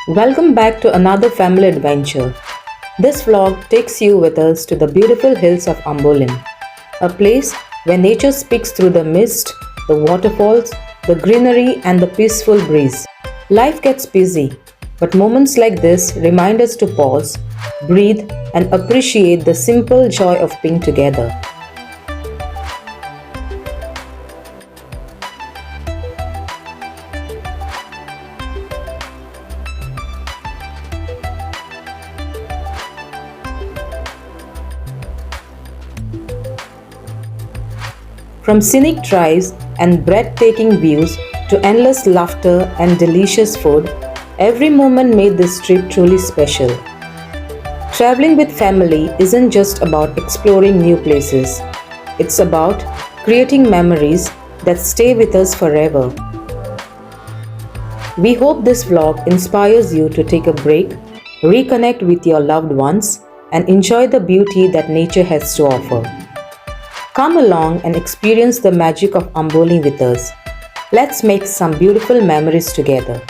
Welcome back to another family adventure. This vlog takes you with us to the beautiful hills of Ambolim, a place where nature speaks through the mist, the waterfalls, the greenery, and the peaceful breeze. Life gets busy, but moments like this remind us to pause, breathe, and appreciate the simple joy of being together. From scenic drives and breathtaking views to endless laughter and delicious food, every moment made this trip truly special. Traveling with family isn't just about exploring new places, it's about creating memories that stay with us forever. We hope this vlog inspires you to take a break, reconnect with your loved ones, and enjoy the beauty that nature has to offer. Come along and experience the magic of Ambolim with us. Let's make some beautiful memories together.